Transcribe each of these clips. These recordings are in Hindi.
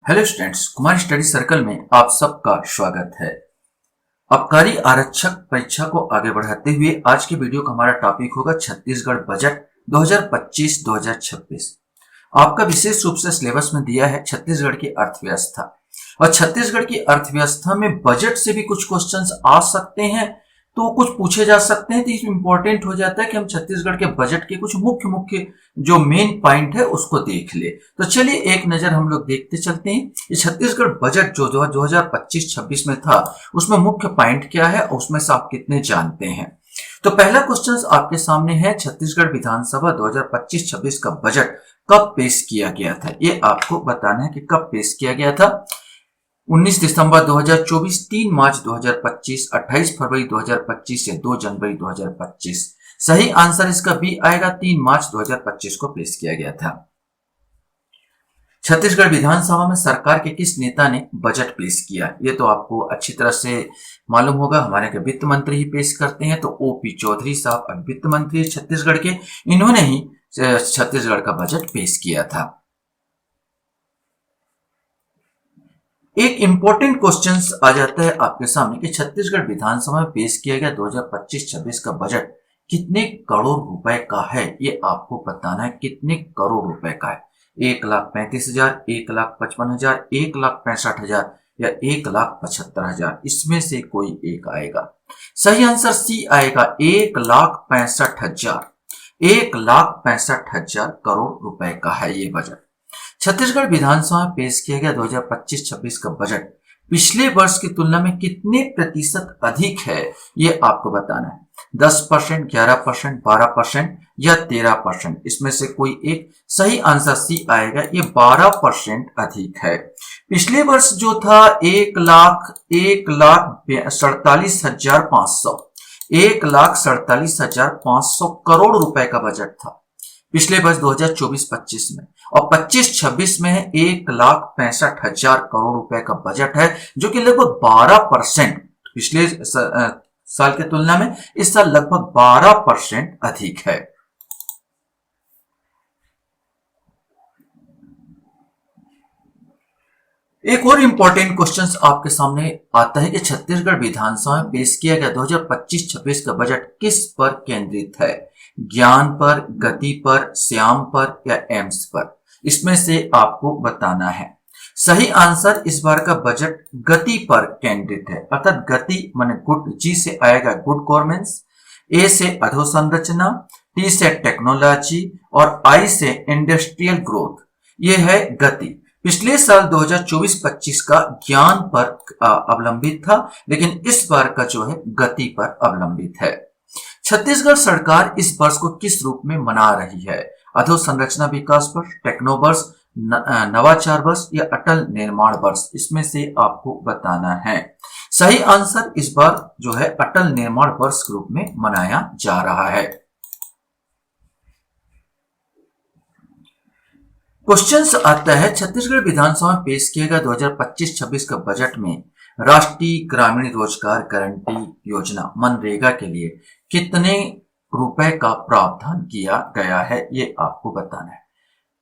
Hello students, Kumar study circle में आप सबका स्वागत है। आबकारी आरक्षक परीक्षा को आगे बढ़ाते हुए आज के वीडियो का हमारा टॉपिक होगा छत्तीसगढ़ बजट 2025-2026। आपका विशेष रूप से सिलेबस में दिया है छत्तीसगढ़ की अर्थव्यवस्था, और छत्तीसगढ़ की अर्थव्यवस्था में बजट से भी कुछ क्वेश्चंस आ सकते हैं, तो कुछ पूछे जा सकते हैं। तो इसमें इंपॉर्टेंट हो जाता है कि हम छत्तीसगढ़ के बजट के कुछ मुख्य मुख्य जो मेन पॉइंट है उसको देख ले। तो चलिए एक नजर हम लोग देखते चलते हैं। ये छत्तीसगढ़ बजट जो 2025-26 में था उसमें मुख्य पॉइंट क्या है और उसमें से आप कितने जानते हैं। तो पहला क्वेश्चन आपके सामने है, छत्तीसगढ़ विधानसभा 2025-26 का बजट कब पेश किया गया था। ये आपको बताना है कि कब पेश किया गया था। 19 दिसंबर 2024, 3 मार्च 2025, 28 फरवरी 2025 या 2 जनवरी 2025। सही आंसर इसका बी आएगा, 3 मार्च 2025 को पेश किया गया था। छत्तीसगढ़ विधानसभा में सरकार के किस नेता ने बजट पेश किया, ये तो आपको अच्छी तरह से मालूम होगा। हमारे के वित्त मंत्री ही पेश करते हैं, तो ओपी चौधरी साहब अब वित्त मंत्री छत्तीसगढ़ के, इन्होंने ही छत्तीसगढ़ का बजट पेश किया था। एक इंपॉर्टेंट क्वेश्चन आ जाता है आपके सामने कि छत्तीसगढ़ विधानसभा में पेश किया गया 2025-26 का बजट कितने करोड़ रुपए का है। ये आपको बताना है कितने करोड़ रुपए का है। 1,35,000, 1,55,000, 1,65,000 या 1,75,000, इसमें से कोई एक आएगा। सही आंसर सी आएगा, 1,65,000। 1,65,000 करोड़ रुपए का है ये बजट। छत्तीसगढ़ विधानसभा में पेश किया गया 2025-26 का बजट पिछले वर्ष की तुलना में कितने प्रतिशत अधिक है, ये आपको बताना है। 10%, 11%, 12% या 13%, इसमें से कोई एक। सही आंसर सी आएगा, ये 12% अधिक है। पिछले वर्ष जो था 1,47,500 1,47,500 करोड़ रुपए का बजट था पिछले वर्ष 2024-25 में, और 25-26 में है 1,65,000 करोड़ रुपए का बजट है, जो कि लगभग 12% पिछले साल की तुलना में इस साल लगभग 12% अधिक है। एक और इंपॉर्टेंट क्वेश्चन आपके सामने आता है कि छत्तीसगढ़ विधानसभा में पेश किया गया 2025-26 का बजट किस पर केंद्रित है। ज्ञान पर, गति पर, श्याम पर या एम्स पर, इसमें से आपको बताना है। सही आंसर इस बार का बजट गति पर केंद्रित है, अर्थात गति माने गुड, जी से आएगा गुड गवर्नेंस, ए से अधोसंरचना, टी से टेक्नोलॉजी और आई से इंडस्ट्रियल ग्रोथ। ये है गति। पिछले साल 2024-25 का ज्ञान पर अवलंबित था, लेकिन इस बार का जो है गति पर अवलंबित है। छत्तीसगढ़ सरकार इस वर्ष को किस रूप में मना रही है। अधोसंरचना विकास वर्ष, टेक्नो वर्ष, नवाचार वर्ष या अटल निर्माण वर्ष, इसमें से आपको बताना है। सही आंसर इस बार जो है अटल निर्माण वर्ष के रूप में मनाया जा रहा है। क्वेश्चन आता है, छत्तीसगढ़ विधानसभा में पेश किया गया 2025-26 का बजट में राष्ट्रीय ग्रामीण रोजगार गारंटी योजना मनरेगा के लिए कितने रुपए का प्रावधान किया गया है, ये आपको बताना है।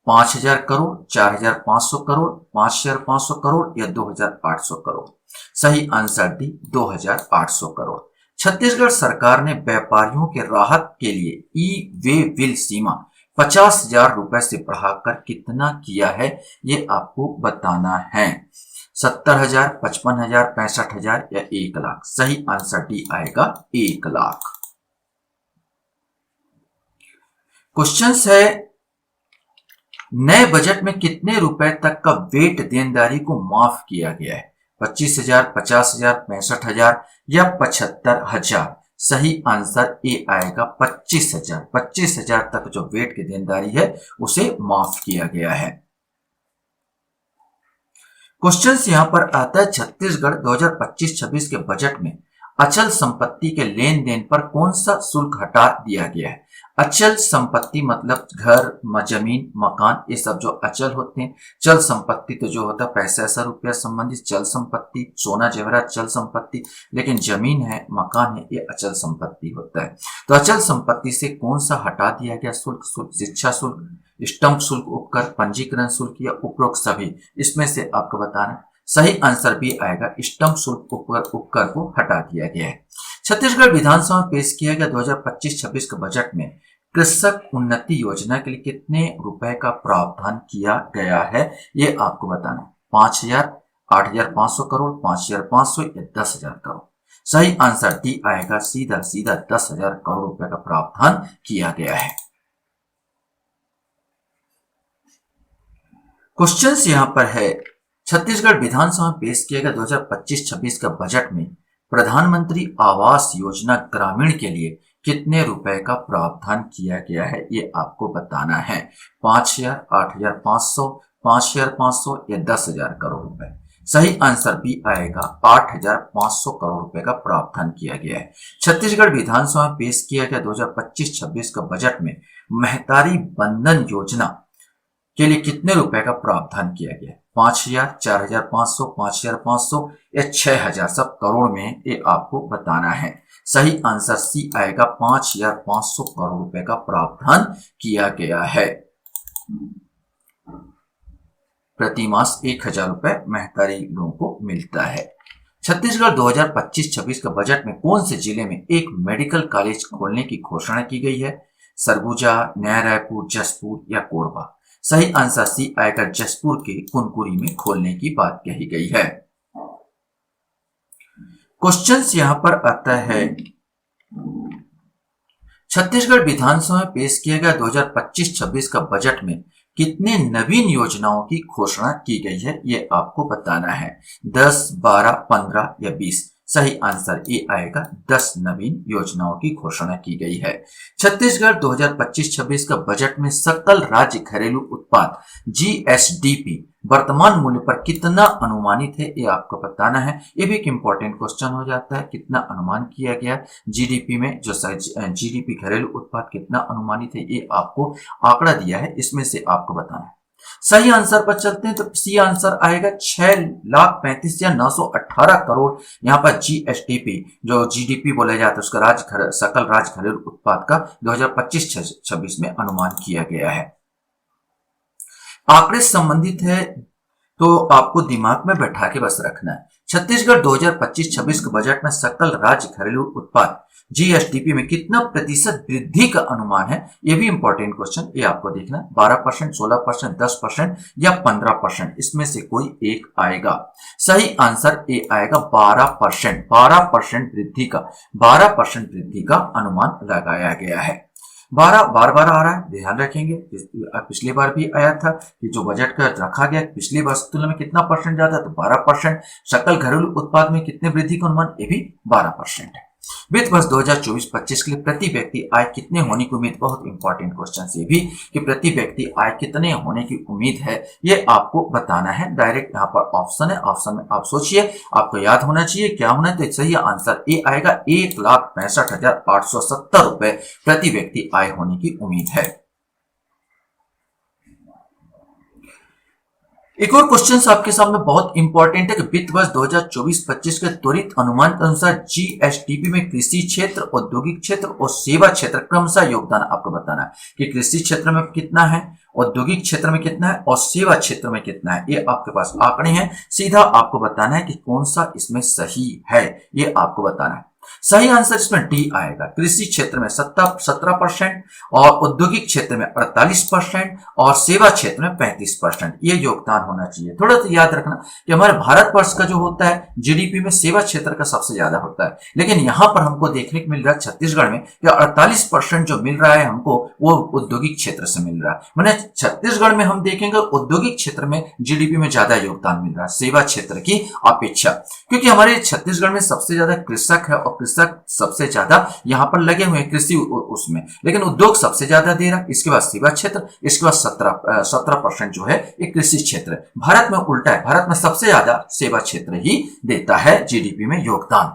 5,000 करोड़, 4,500 करोड़, 5,500 करोड़ या 2,800 करोड़। सही आंसर डी, 2,800 करोड़। छत्तीसगढ़ सरकार ने व्यापारियों के राहत के लिए ई वे बिल सीमा 50,000 रुपए से बढ़ाकर कितना किया है, ये आपको बताना है। 70,000, 55,000, 65,000 या 1,00,000। सही आंसर डी आएगा, 1,00,000। क्वेश्चन है, नए बजट में कितने रुपए तक का वेट देनदारी को माफ किया गया है। 25,000, 50,000, 65,000 या 75,000। सही आंसर ए आएगा, 25,000। 25,000 तक जो वेट की देनदारी है उसे माफ किया गया है। क्वेश्चन यहां पर आता है, छत्तीसगढ़ 2025-26 के बजट में अचल संपत्ति के लेन देन पर कौन सा शुल्क हटा दिया गया है? अचल संपत्ति मतलब घर, जमीन, मकान, ये सब जो अचल होते हैं। चल संपत्ति तो जो होता है पैसा ऐसा रुपया संबंधित चल संपत्ति, सोना जेवरात चल संपत्ति, लेकिन जमीन है, मकान है, ये अचल संपत्ति होता है। तो अचल संपत्ति से कौन सा हटा दिया गया शुल्क? शिक्षा शुल्क, स्टंप शुल्क, उपकर, पंजीकरण शुल्क या उपरोक्त सभी? इसमें से आपको बताना है। सही आंसर भी आएगा, स्टंप शुल्क उपकर को हटा दिया गया है। छत्तीसगढ़ विधानसभा में पेश किया गया 2025-26 के बजट में कृषक उन्नति योजना के लिए कितने रुपए का प्रावधान किया गया है, ये आपको बताना है। 5,000, 8,500 करोड़, 5,500 या 10,000 करोड़? सही आंसर डी आएगा, सीधा सीधा 10,000 करोड़ रुपए का प्रावधान किया गया है। क्वेश्चंस यहां पर है, छत्तीसगढ़ विधानसभा में पेश किया गया 2025-26 का बजट में प्रधानमंत्री आवास योजना ग्रामीण के लिए कितने रुपए का प्रावधान किया गया है, ये आपको बताना है। 5,000, 8,500, 5,500 या 10,000 करोड़ रुपए? सही आंसर भी आएगा, 8,500 करोड़ रुपए का प्रावधान किया गया है। छत्तीसगढ़ विधानसभा में पेश किया गया 2025-26 का बजट में महतारी बंधन योजना के लिए कितने रुपए का प्रावधान किया गया है? 5,000, 4,500, 5,500 या 6,000? सब करोड़ में ये आपको बताना है। सही आंसर सी आएगा, 5,500 करोड़ रुपए का प्रावधान किया गया है। प्रति मास 1,000 रुपए महतारी लोगों को मिलता है। छत्तीसगढ़ 2025-26 का बजट में कौन से जिले में एक मेडिकल कॉलेज खोलने की घोषणा की गई है? सरगुजा, नया रायपुर, जसपुर या कोरबा? सही आंसर सी आएगा, जसपुर के कुनकुरी में खोलने की बात कही गई है। क्वेश्चंस यहां पर आता है, छत्तीसगढ़ विधानसभा में पेश किया गया 2025-26 का बजट में कितने नवीन योजनाओं की घोषणा की गई है, ये आपको बताना है। 10, 12, 15 या 20? सही आंसर ए आएगा, 10 नवीन योजनाओं की घोषणा की गई है। छत्तीसगढ़ 2025-26 का बजट में सकल राज्य घरेलू उत्पाद जीएसडीपी वर्तमान मूल्य पर कितना अनुमानित है, ये आपको बताना है। ये भी एक इंपॉर्टेंट क्वेश्चन हो जाता है, कितना अनुमान किया गया जीडीपी में, जो जीडीपी घरेलू उत्पाद कितना अनुमानित है, ये आपको आंकड़ा दिया है, इसमें से आपको बताना है। सही आंसर पर चलते हैं तो सी आंसर आएगा, 6,35,918 करोड़। यहाँ पर जीएसडीपी जो जीडीपी बोला जाता है उसका सकल राज्य घरेलू उत्पाद का 2025-26 में अनुमान किया गया है। आंकड़े संबंधित है तो आपको दिमाग में बैठा के बस रखना है। छत्तीसगढ़ 2025-26 के बजट में सकल राज्य घरेलू उत्पाद जीएसडीपी में कितना प्रतिशत वृद्धि का अनुमान है, यह भी इंपॉर्टेंट क्वेश्चन, ये आपको देखना है। 12%, 16%, 10% या 15%? इसमें से कोई एक आएगा। सही आंसर ए आएगा, 12%। 12% वृद्धि का 12% वृद्धि का अनुमान लगाया गया है। 12 बार बार आ रहा है, ध्यान रखेंगे। पिछली बार भी आया था कि जो बजट का रखा गया पिछली वर्ष तुलना में कितना परसेंट ज्यादा, तो 12%। सकल घरेलू उत्पाद में कितने वृद्धि का अनुमान, ये भी 12% है। वित्त वर्ष 2024-25 के लिए प्रति व्यक्ति आय कितने होने की उम्मीद? बहुत इंपॉर्टेंट क्वेश्चन ये भी कि प्रति व्यक्ति आय कितने होने की उम्मीद है, ये आपको बताना है। डायरेक्ट यहाँ पर ऑप्शन है, ऑप्शन में आप सोचिए, आपको याद होना चाहिए क्या होना है। तो सही आंसर ए आएगा, 1,65,870 रुपए प्रति व्यक्ति आय होने की उम्मीद है। एक और क्वेश्चन आपके सामने बहुत इंपॉर्टेंट है कि वित्त वर्ष 2024-25 के त्वरित अनुमान के अनुसार जीएसडीपी में कृषि क्षेत्र, औद्योगिक क्षेत्र और सेवा क्षेत्र क्रमशः योगदान आपको बताना है कि कृषि क्षेत्र में कितना है, औद्योगिक क्षेत्र में कितना है और सेवा क्षेत्र में कितना है। ये आपके पास आंकड़े हैं, सीधा आपको बताना है कि कौन सा इसमें सही है, ये आपको बताना है। सही आंसर इसमें डी आएगा। कृषि क्षेत्र में 17% और औद्योगिक क्षेत्र में 48% और सेवा क्षेत्र में 35%, ये योगदान होना चाहिए। थोड़ा सा याद रखना कि हमारे भारतवर्ष का जो होता है जीडीपी में सेवा क्षेत्र का सबसे ज्यादा होता है, लेकिन यहां पर हमको देखने को मिल रहा है छत्तीसगढ़ में कि 48% जो मिल रहा है हमको वो औद्योगिक क्षेत्र से मिल रहा है। मैंने छत्तीसगढ़ में हम देखेंगे औद्योगिक क्षेत्र में जीडीपी में ज्यादा योगदान मिल रहा है सेवा क्षेत्र की अपेक्षा, क्योंकि हमारे छत्तीसगढ़ में सबसे ज्यादा कृषक है और कृषक सबसे ज्यादा यहाँ पर लगे हुए हैं कृषि उसमें, लेकिन उद्योग सबसे ज्यादा दे रहा है। इसके बाद सेवा क्षेत्र, इसके बाद 17% जो है ये कृषि क्षेत्र। भारत में उल्टा है, भारत में सबसे ज्यादा सेवा क्षेत्र ही देता है जीडीपी में योगदान।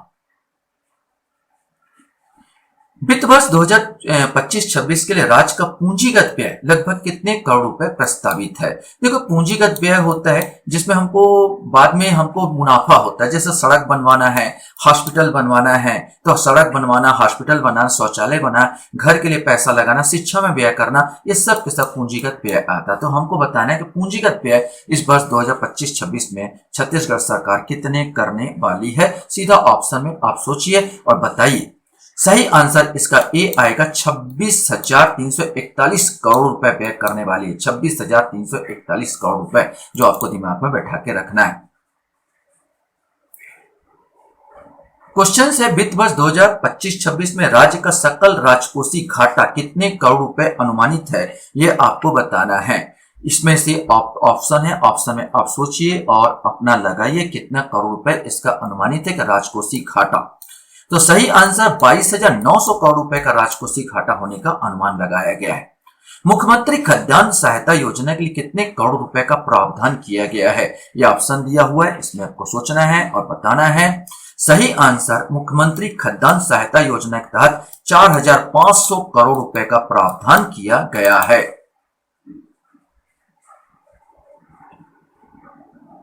वित्त वर्ष 2025-26 के लिए राज्य का पूंजीगत व्यय लगभग कितने करोड़ रुपए प्रस्तावित है। देखो, पूंजीगत व्यय होता है जिसमें हमको बाद में हमको मुनाफा होता है, जैसे सड़क बनवाना है, हॉस्पिटल बनवाना है, तो सड़क बनवाना, हॉस्पिटल बनाना, शौचालय बनाना, घर के लिए पैसा लगाना, शिक्षा में व्यय करना, ये सब के सब पूंजीगत व्यय आता है। तो हमको बताना है कि पूंजीगत व्यय इस वर्ष 2025-26 में छत्तीसगढ़ सरकार कितने करने वाली है। सीधा ऑप्शन में आप सोचिए और बताइए। सही आंसर इसका ए आएगा 26,341 करोड़ रुपए व्यय करने वाली है। 26,341 करोड़ रुपए, जो आपको दिमाग में बैठा के रखना है। क्वेश्चन है, वित्त वर्ष 2025-26 में राज्य का सकल राजकोषीय घाटा कितने करोड़ रुपए अनुमानित है, यह आपको बताना है। इसमें से ऑप्शन है, ऑप्शन में आप सोचिए और अपना लगाइए कितना करोड़ रुपए इसका अनुमानित है कि राजकोषीय घाटा। तो सही आंसर 22,900 करोड़ रुपए का राजकोषीय घाटा होने का अनुमान लगाया गया है। मुख्यमंत्री खाद्यान्न सहायता योजना के लिए कितने करोड़ रुपए का प्रावधान किया गया है, यह ऑप्शन दिया हुआ है, इसमें आपको सोचना है और बताना है। सही आंसर मुख्यमंत्री खाद्यान्न सहायता योजना के तहत 4,500 करोड़ रुपए का प्रावधान किया गया है।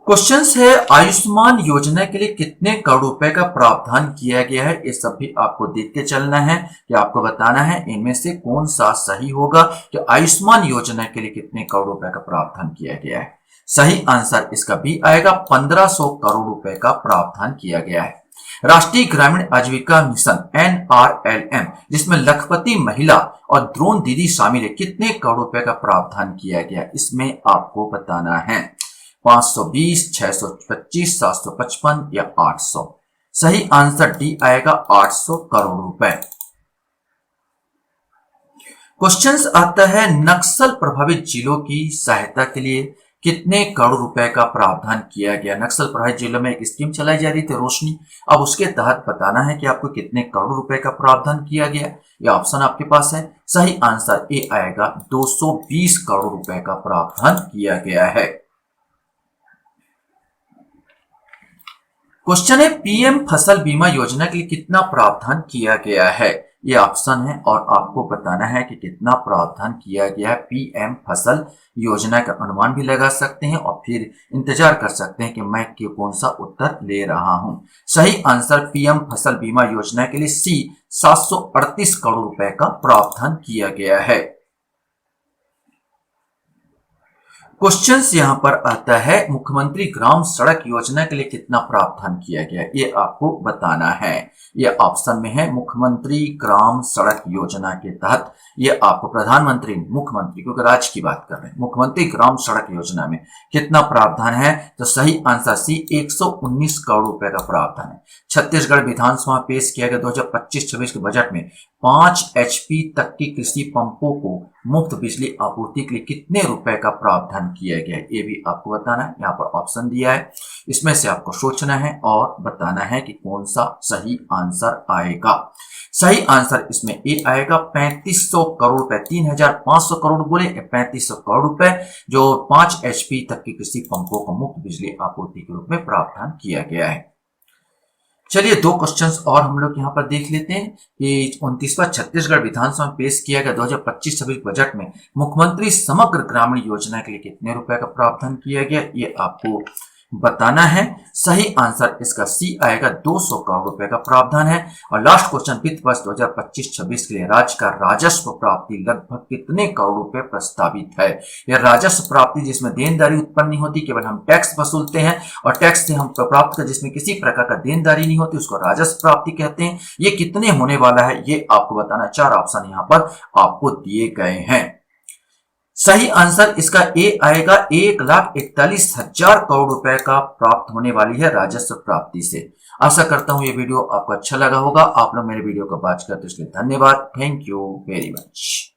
क्वेश्चन है, आयुष्मान योजना के लिए कितने करोड़ रुपए का प्रावधान किया गया है, ये सब भी आपको देख के चलना है कि आपको बताना है इनमें से कौन सा सही होगा कि आयुष्मान योजना के लिए कितने करोड़ रुपए का प्रावधान किया गया है। सही आंसर इसका बी आएगा, 1,500 करोड़ रुपए का प्रावधान किया गया है। राष्ट्रीय ग्रामीण आजीविका मिशन NRLM, जिसमें लखपति महिला और द्रोण दीदी शामिल है, कितने करोड़ रुपए का प्रावधान किया गया, इसमें आपको बताना है। 520, 625, 755 या 800। सही आंसर डी आएगा, 800 करोड़ रुपए। क्वेश्चन आता है, नक्सल प्रभावित जिलों की सहायता के लिए कितने करोड़ रुपए का प्रावधान किया गया। नक्सल प्रभावित जिलों में एक स्कीम चलाई जा रही थी, रोशनी। अब उसके तहत बताना है कि आपको कितने करोड़ रुपए का प्रावधान किया गया। यह ऑप्शन आपके पास है। सही आंसर ए आएगा, 220 करोड़ रुपए का प्रावधान किया गया है। क्वेश्चन है, पीएम फसल बीमा योजना के लिए कितना प्रावधान किया गया है, ये ऑप्शन है और आपको बताना है कि कितना प्रावधान किया गया है। पीएम फसल योजना का अनुमान भी लगा सकते हैं और फिर इंतजार कर सकते हैं कि मैं कौन सा उत्तर ले रहा हूं। सही आंसर पीएम फसल बीमा योजना के लिए सी, 738 करोड़ रुपए का प्रावधान किया गया है। क्वेश्चन यहां पर आता है, मुख्यमंत्री ग्राम सड़क योजना के लिए कितना प्रावधान किया गया, ये आपको बताना है। ये ऑप्शन में है, मुख्यमंत्री ग्राम सड़क योजना के तहत। ये आपको प्रधानमंत्री, मुख्यमंत्री, क्योंकि राज्य की बात कर रहे हैं, मुख्यमंत्री ग्राम सड़क योजना में कितना प्रावधान है, तो सही आंसर सी, 119 करोड़ रुपए का प्रावधान है। छत्तीसगढ़ विधानसभा पेश किया गया 2025-26 के बजट में 5 HP तक की कृषि पंपों को मुफ्त बिजली आपूर्ति के लिए कितने रुपए का प्रावधान किया गया है, ये भी आपको बताना है। यहाँ पर ऑप्शन दिया है, इसमें से आपको सोचना है और बताना है कि कौन सा सही आंसर आएगा। सही आंसर इसमें ए आएगा, 3500 करोड़ रुपए। 3,500 करोड़ बोले, 3500 करोड़ रुपए, जो 5 HP तक की कृषि पंपों को मुफ्त बिजली आपूर्ति के रूप में प्रावधान किया गया है। चलिए 2 क्वेश्चंस और हम लोग यहाँ पर देख लेते हैं कि 29वां छत्तीसगढ़ विधानसभा में पेश किया गया 2025-26 बजट में मुख्यमंत्री समग्र ग्रामीण योजना के लिए कितने रुपए का प्रावधान किया गया, ये आपको बताना है। सही आंसर इसका सी आएगा, 200 करोड़ रुपए का प्रावधान है। और लास्ट क्वेश्चन, वित्त वर्ष 2025-26 के लिए राज्य का राजस्व प्राप्ति लगभग कितने करोड़ रुपए प्रस्तावित है। यह राजस्व प्राप्ति जिसमें देनदारी उत्पन्न नहीं होती, केवल हम टैक्स वसूलते हैं और टैक्स से हम प्राप्त कर, जिसमें किसी प्रकार का देनदारी नहीं होती, उसको राजस्व प्राप्ति कहते हैं। ये कितने होने वाला है, ये आपको बताना। 4 ऑप्शन यहाँ पर आपको दिए गए हैं। सही आंसर इसका ए आएगा, 1,41,000 करोड़ रुपए का प्राप्त होने वाली है राजस्व प्राप्ति से। आशा करता हूं ये वीडियो आपको अच्छा लगा होगा। आप लोग मेरे वीडियो को वॉच करते इसलिए धन्यवाद। Thank you very much.